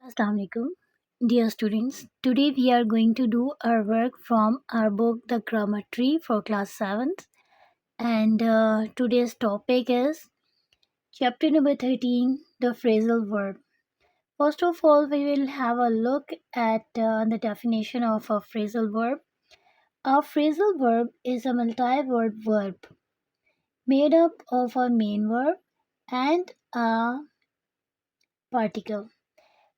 Assalamu alaikum, dear students. Today we are going to do our work from our book The Grammar Tree for class 7th, and today's topic is chapter number 13, the phrasal verb. First of all, we will have a look at the definition of a phrasal verb. A phrasal verb is a multi-word verb made up of a main verb and a particle.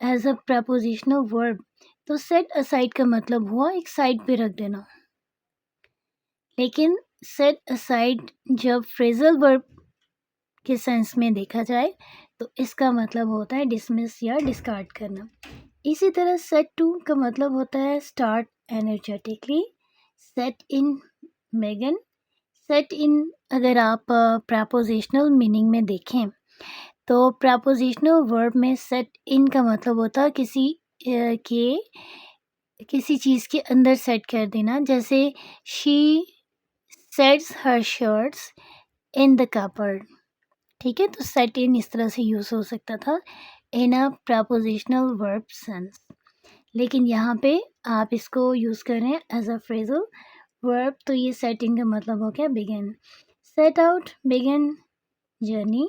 Is a prepositional verb. تو set aside کا مطلب ہوا ایک side پہ رکھ دینا. لیکن set aside جب فریزل ورب کے سینس میں دیکھا جائے تو اس کا مطلب ہوتا ہے ڈسمس یا ڈسکارڈ کرنا. اسی طرح سیٹ ٹو کا مطلب ہوتا ہے اسٹارٹ انرجیٹکلی. سیٹ ان میگن. سیٹ ان اگر آپ پریپوزیشنل میننگ میں دیکھیں تو پریپوزیشنل ورب میں سیٹ ان کا مطلب ہوتا ہے کسی چیز کے اندر سیٹ کر دینا. جیسے شی سیٹس ہر شرٹس ان دا کپبورڈ. ٹھیک ہے، تو سیٹ ان اس طرح سے یوز ہو سکتا تھا ان اے پریپوزیشنل ورب سینس. لیکن یہاں پہ آپ اس کو یوز کر رہے ہیں ایز اے فریزل ورب، تو یہ سیٹ ان کا مطلب ہو گیا begin. Set out begin journey.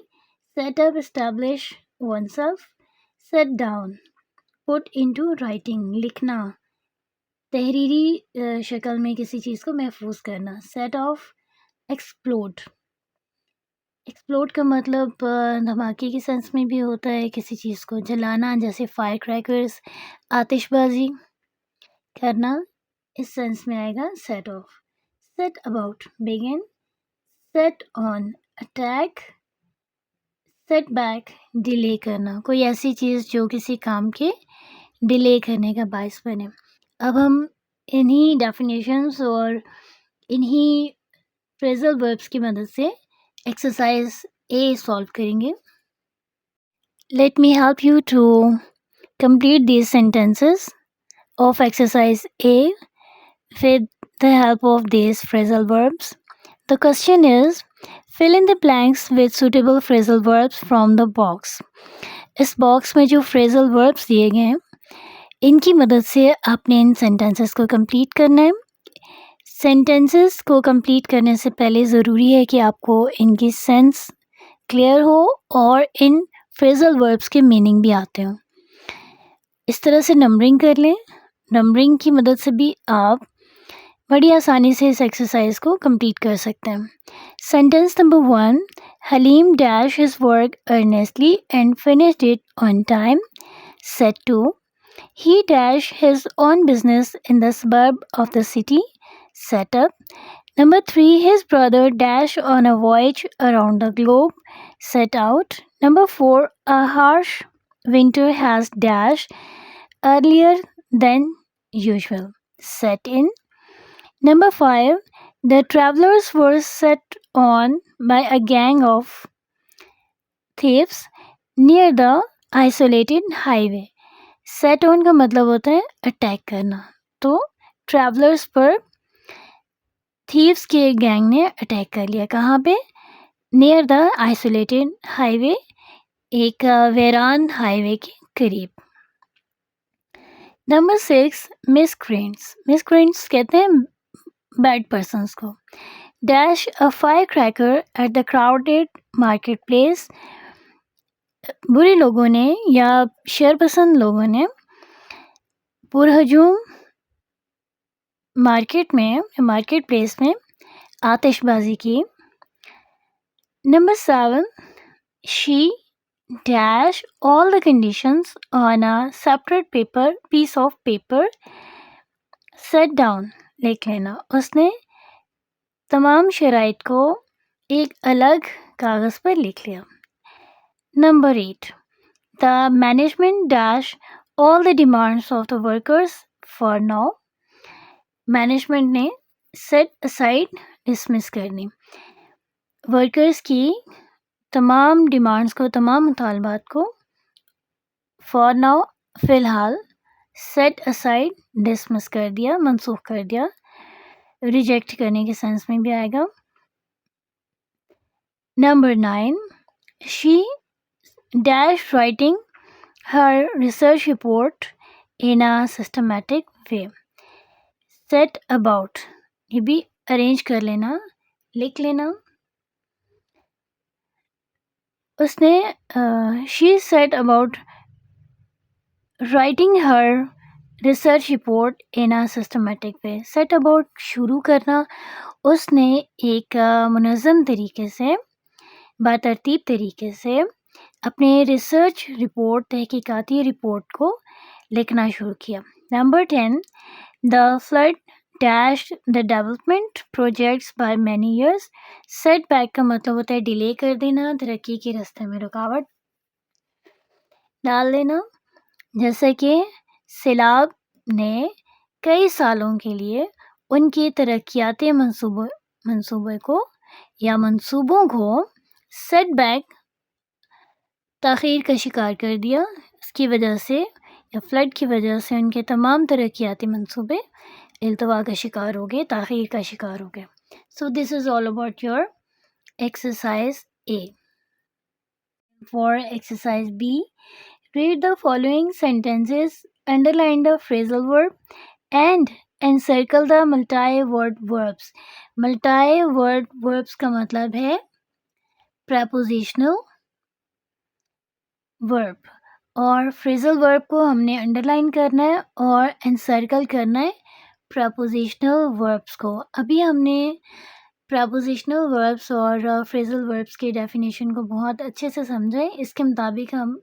Set up establish oneself. Set down put into writing لکھنا، تحریری شکل میں کسی چیز کو محفوظ کرنا. Set of explode. ایکسپلوڈ کا مطلب دھماکے کے سینس میں بھی ہوتا ہے، کسی چیز کو جلانا، جیسے فائر کریکرز آتش بازی کرنا، اس سینس میں آئے گا set off. Set about begin. Set on attack. Set back delay کرنا، کوئی ایسی چیز جو کسی کام کے ڈیلے کرنے کا باعث بنے. اب ہم انہی ڈیفینیشنز اور انہی فریزل وربس کی مدد سے ایکسرسائز اے سالو کریں گے. Let me help you to complete these sentences of exercise A with the help of these phrasal verbs. The question is, fill in the blanks with suitable phrasal verbs from the box. اس box میں جو phrasal verbs دیے گئے ہیں ان کی مدد سے آپ نے ان sentences کو complete کرنا ہے. sentences کو complete کرنے سے پہلے ضروری ہے کہ آپ کو ان کی سینس کلیئر ہو اور ان phrasal verbs کے میننگ بھی آتے ہوں. اس طرح سے نمبرنگ کر لیں. نمبرنگ کی مدد سے بھی آپ بڑی آسانی سے اس ایکسرسائز کو کمپلیٹ کر سکتے ہیں. Sentence number 1، Haleem dash his work earnestly and finished it on time. Set 2، he dash his own business in the suburb of the city. Set up. Number 3، his brother dash on a voyage around the globe. Set out. Number 4، a harsh winter has dash earlier than usual. Set in. Number 5, the travelers were set on by a gang of thieves near the isolated highway. Set on کا مطلب ہوتا ہے attack کرنا. تو travellers پر thieves کے gang نے attack کر لیا. کہاں پہ؟ نیئر دا آئسولیٹڈ ہائی وے، ایک ویران ہائی وے کے قریب. نمبر 6، مسکرینٹس کہتے ہیں بیڈ پرسنس کو. Dash a fire cracker at the crowded market place. برے لوگوں نے یا شر پسند لوگوں نے پرہجوم مارکیٹ پلیس میں آتش بازی کی. Number 7، she dash all the conditions on a separate piece of paper. Set down لکھ لینا. اس نے تمام شرائط کو ایک الگ کاغذ پر لکھ لیا. Number 8، the management dash all the demands of the workers for now. Management نے set aside dismiss کرنی. ورکرز کی تمام ڈیمانڈس کو، تمام مطالبات کو فار ناؤ فی الحال سیٹ اسائڈ ڈسمس کر دیا، منسوخ کر دیا. ریجیکٹ کرنے کے سینس میں بھی آئے گا. Number 9، she dash writing her research report in a systematic way. Set about یہ بھی ارینج کر لینا، لکھ لینا. اس نے she set about writing her research report in a systematic way. Set about شروع کرنا. اس نے ایک منظم طریقے سے، باترتیب طریقے سے اپنے ریسرچ رپورٹ تحقیقاتی رپورٹ کو لکھنا شروع کیا. Number 10 the flood dashed the development projects by many years. Set back کا مطلب ہوتا ہے ڈیلے کر دینا, ترقی کے راستے میں رکاوٹ ڈال دینا. جیسے کہ سیلاب نے کئی سالوں کے لیے ان کی ترقیاتی منصوبے کو یا منصوبوں کو سیٹ بیک تاخیر کا شکار کر دیا. اس کی وجہ سے یا فلڈ کی وجہ سے ان کے تمام ترقیاتی منصوبے التوا کا شکار ہو گئے, تاخیر کا شکار ہو گئے. So this is all about your exercise a. For exercise b, read the following sentences, underline the phrasal verb and encircle the multi-word verbs. multi-word verbs کا مطلب ہے prepositional verb, اور phrasal verb کو ہم نے underline کرنا ہے اور encircle کرنا ہے prepositional verbs کو. ابھی ہم نے prepositional verbs اور phrasal verbs کی definition کو بہت اچھے سے سمجھا ہے. اس کے مطابق ہم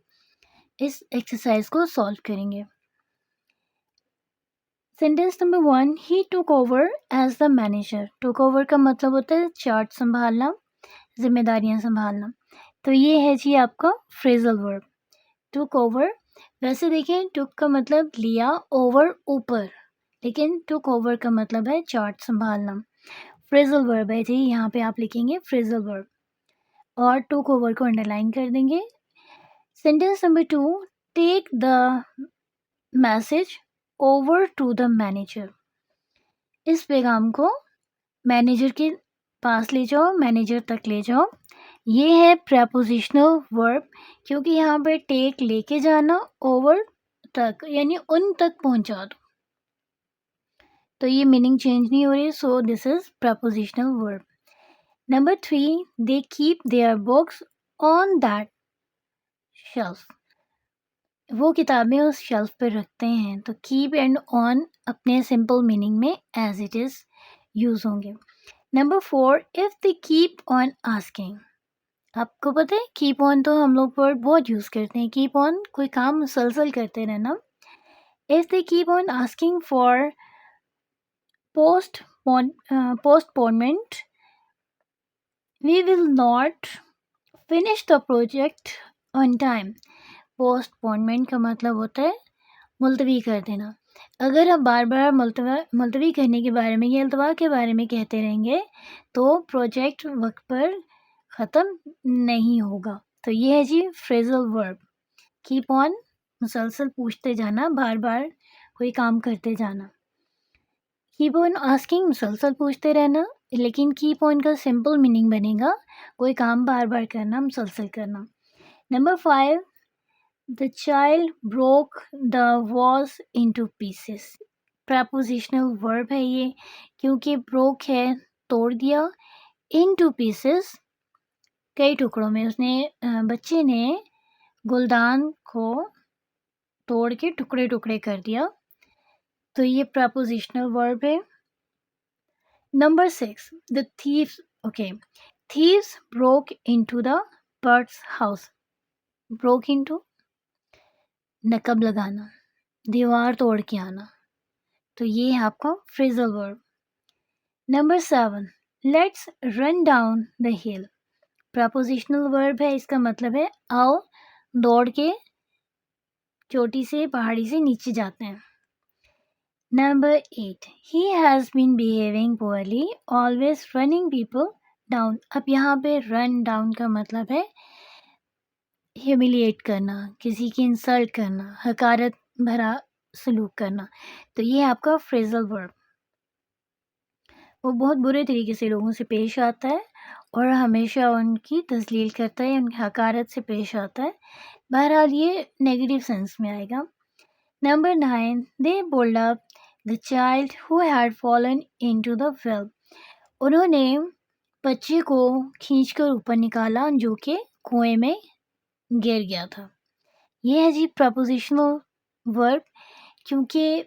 اس ایکسرسائز کو سالو کریں گے. Sentence number 1, he took over as the manager. took over کا مطلب ہوتا ہے چارٹ سنبھالنا, ذمہ داریاں سنبھالنا. تو یہ ہے جی آپ کا phrasal verb took over. ویسے دیکھیں took کا مطلب لیا, over اوپر, لیکن took over کا مطلب ہے چارٹ سنبھالنا. phrasal verb ہے جی, یہاں پہ آپ لکھیں گے phrasal verb اور took over کو انڈرلائن کر دیں گے. Sentence number 2, take the message over to the manager. اس پیغام کو مینیجر کے پاس لے جاؤ, مینیجر تک لے جاؤ. یہ ہے prepositional verb, کیونکہ یہاں پہ take لے کے جانا, over تک یعنی ان تک پہنچا دو, تو یہ میننگ چینج نہیں ہو رہی. سو this is prepositional verb. Number 3, they keep their books on that shelf. وہ کتابیں اس شیلف پہ رکھتے ہیں, تو کیپ اینڈ آن اپنے سمپل میننگ میں ایز اٹ از یوز ہوں گے. Number 4, if they keep on asking. آپ کو پتہ ہے کیپ آن تو ہم لوگ ورڈ بہت یوز کرتے ہیں. کیپ آن کوئی کام مسلسل کرتے رہنا. If they keep on asking for postponement we will not finish the project on time. Postponement کا مطلب ہوتا ہے ملتوی کر دینا. اگر ہم بار بار ملتوی کرنے کے بارے میں یا التوا کے بارے میں کہتے رہیں گے تو پروجیکٹ وقت پر ختم نہیں ہوگا. تو یہ ہے جی phrasal verb. کیپ آن مسلسل پوچھتے جانا, بار بار کوئی کام کرتے جانا. کیپ آن آسکنگ مسلسل پوچھتے رہنا, لیکن کیپ آن کا سمپل میننگ بنے گا کوئی کام بار بار کرنا, مسلسل کرنا. Number 5, the child broke the vase into pieces. prepositional verb ہے یہ, کیونکہ broke ہے توڑ دیا, into pieces کئی ٹکڑوں میں. اس نے بچے نے گلدان کو توڑ کے ٹکڑے ٹکڑے کر دیا, تو یہ prepositional verb ہے. Number 6, the thieves broke into the bird's house. broke into نقب لگانا, دیوار توڑ کے آنا, تو یہ ہے آپ کا phrasal verb. Number 7, let's run down the hill. prepositional verb ہے, اس کا مطلب ہے آؤ دوڑ کے چوٹی سے پہاڑی سے نیچے جاتے ہیں. Number 8, he has been behaving poorly, always running people down. اب یہاں پہ run down کا مطلب ہے ہیوملیٹ کرنا, کسی کی انسلٹ کرنا, حقارت بھرا سلوک کرنا. تو یہ آپ کا phrasal verb. وہ بہت برے طریقے سے لوگوں سے پیش آتا ہے اور ہمیشہ ان کی تذلیل کرتا ہے, ان کی حقارت سے پیش آتا ہے. بہرحال یہ نیگیٹو سینس میں آئے گا. Number 9, they pulled up the child who had fallen into the well. انہوں نے بچے کو کھینچ کر اوپر نکالا جو کہ کنویں میں گر گیا تھا. یہ ہے جی prepositional verb, کیونکہ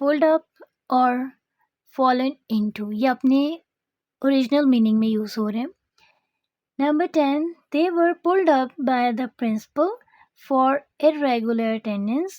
pulled up اور fallen into یہ اپنے اوریجنل میننگ میں یوز ہو رہے ہیں. Number 10, they were pulled up by the principal for irregular attendance.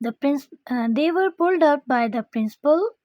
they were pulled up by the principal.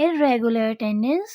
irregular attendance,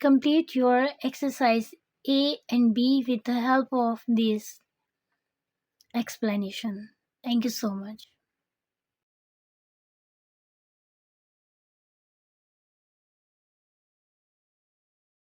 complete your exercise A and B with the help of this explanation. Thank you so much.